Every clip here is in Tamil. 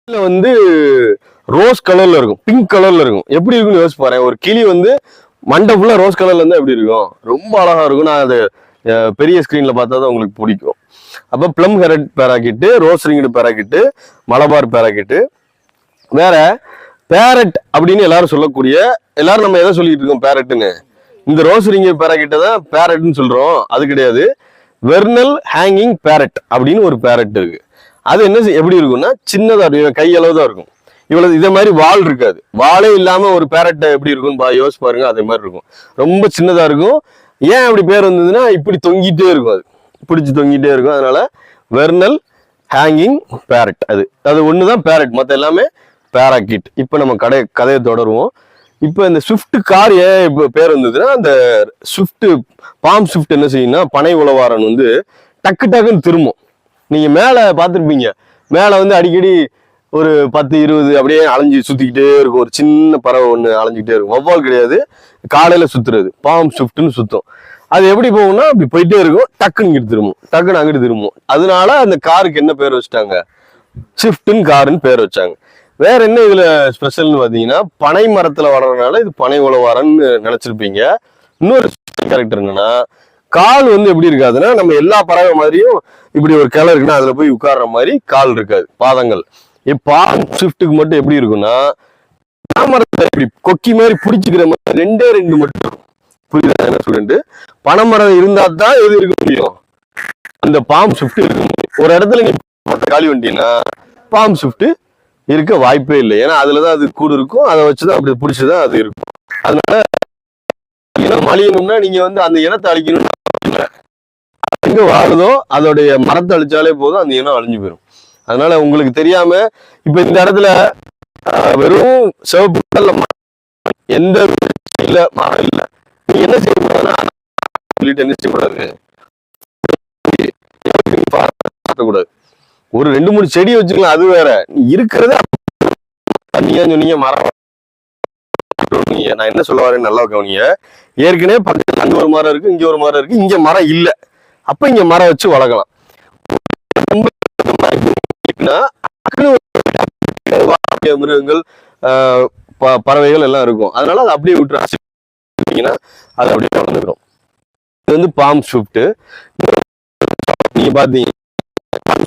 இதுல வந்து ரோஸ் கலர்ல இருக்கும், பிங்க் கலர்ல இருக்கும். எப்படி இருக்குன்னு யோசிச்சு பாரு. ஒரு கிளி வந்து மண்டை ஃபுல்லா ரோஸ் கலர்ல இருந்தா எப்படி இருக்கும்? ரொம்ப அழகா இருக்கும். நான் அது பெரிய ஸ்கிரீன்ல பார்த்தா தான் உங்களுக்கு பிடிக்கும். அப்ப plum headed parakeet, rose ringed parakeet, Malabar parakeet, வேற பேரட் அப்படின்னு எல்லாரும் சொல்லக்கூடிய, எல்லாரும் நம்ம எதை சொல்லிட்டு இருக்கோம் பேரட்னு? இந்த ரோஸ் ரிங்கு பேராக்கிட்ட தான் பேரட்னு சொல்றோம். அது கிடையாது. வெர்னல் ஹேங்கிங் பேரட் அப்படின்னு ஒரு பேரட் இருக்கு. அது என்ன எப்படி இருக்கும்னா சின்னதா இருக்கும், கையளவு தான் இருக்கும். இவ்வளவு இதே மாதிரி வால் இருக்காது. வாலே இல்லாம ஒரு பேரட் எப்படி இருக்கும்னு யோசிச்சு பாருங்க. அதே மாதிரி இருக்கும், ரொம்ப சின்னதா இருக்கும். ஏன் அப்படி பேர் வந்ததுன்னா இப்படி தொங்கிட்டே இருக்கும், அது பிடிச்சி தொங்கிட்டே இருக்கும். அதனால வெர்னல் ஹேங்கிங் பேரட். அது அது ஒண்ணுதான் பேரட், மற்ற எல்லாமே பேராக்கிட். இப்ப நம்ம கதையை தொடருவோம். இப்ப இந்த ஸ்விஃப்ட் கார் ஏன் இப்ப பேர் வந்ததுன்னா, அந்த ஸ்விஃப்ட் பாம் ஸ்விஃப்ட் என்ன செய்யும்னா, பனை உளவாரன் வந்து டக்கு டக்குன்னு திரும்பும். நீங்க மேல பாத்துருப்பீங்க, மேல வந்து அடிக்கடி ஒரு 10-20 அப்படியே அலைஞ்சு சுத்திக்கிட்டே இருக்கும். ஒரு சின்ன பறவை ஒண்ணு அலைஞ்சிக்கிட்டே இருக்கும். வௌவால் கிடையாது, காலையில சுத்துறது பாம் ஸ்விஃப்ட்னு சுத்தும். அது எப்படி போகும்னா அப்படி போயிட்டே இருக்கும், டக்குன்னு இங்கிட்டு திரும்பும், டக்குன்னு அங்கிட்டு திரும்பும். அதனால அந்த காருக்கு என்ன பேர் வச்சுட்டாங்க? ஸ்விஃப்ட்னு காருன்னு பேர் வச்சாங்க. வேற என்ன இதுல ஸ்பெஷல்னு பாத்தீங்கன்னா, பனை மரத்துல வர்றதுனால இது பனை உளவாரன்னு நினைச்சிருப்பீங்க. இன்னொரு கேரக்டர் என்னன்னா, கால் வந்து எப்படி இருக்காதுன்னா, நம்ம எல்லா பறவை மாதிரியும் இப்படி ஒரு கிளை இருக்குன்னா அதுல போய் உட்கார்ற மாதிரி கால் இருக்காது, பாதங்கள். பாம் ஸ்விஃப்ட்டுக்கு மட்டும் எப்படி இருக்குன்னா, பனைமரத்தை இப்படி கொக்கி மாதிரி பிடிச்சிக்கிற மாதிரி ரெண்டே ரெண்டு மட்டும். புரியுதா என்ன ஸ்டூடெண்ட்? பனைமரம் இருந்தா தான் எது இருக்க முடியும்? அந்த பாம் ஸ்விஃப்ட் இருக்க முடியும். ஒரு இடத்துல நீ காலி வண்டினா பாம் ஸ்விஃப்ட் இருக்க வாய்ப்பே இல்லை. ஏன்னா அதுலதான் அது கூடு இருக்கும், அதை வச்சுதான் அப்படி பிடிச்சதான் அது இருக்கும். அதனால இனம் அழியணும்னா நீங்க வந்து அந்த இனத்தை அழிக்கணும்னு எங்க வாழுதோ அதோடைய மரத்தை அழிச்சாலே போதும், அந்த இனம் அழிஞ்சு போயிடும். அதனால உங்களுக்கு தெரியாம இப்ப இந்த இடத்துல வெறும் சிவப்பு எந்த இல்ல மரம் இல்லை, நீங்க என்ன செய்யக்கூடாதுன்னா சொல்லிட்டு என்ன செய்யக்கூடாது, கூடாது. ஒரு 2-3 செடி வச்சுக்கலாம், அது வேற. நீ இருக்கிறத நீங்க சொன்னீங்க மரம். நான் என்ன சொல்ல வரேன்னு நல்லா கவனிங்க. ஏற்கனவே பக்கத்துல அங்க ஒரு மரம் இருக்கு, இங்க ஒரு மரம் இருக்கு, இங்க மரம் இல்ல. அப்ப இங்க மரம் வச்சு வளர்க்கலாம். மிருகங்கள், பறவைகள் எல்லாம் இருக்கும். அதனால அதை அப்படியே விட்டுறீங்கன்னா அது அப்படியே வளர்ந்துடும். இது வந்து பாம் ஸ்விஃப்ட். நீங்க பாத்தீங்க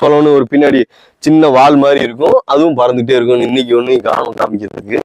சொல்லணும், ஒரு பின்னாடி சின்ன வால் மாதிரி இருக்கும், அதுவும் பறந்துட்டே இருக்கும். இன்னைக்கு ஒண்ணு காணும் காமிக்கிறதுக்கு.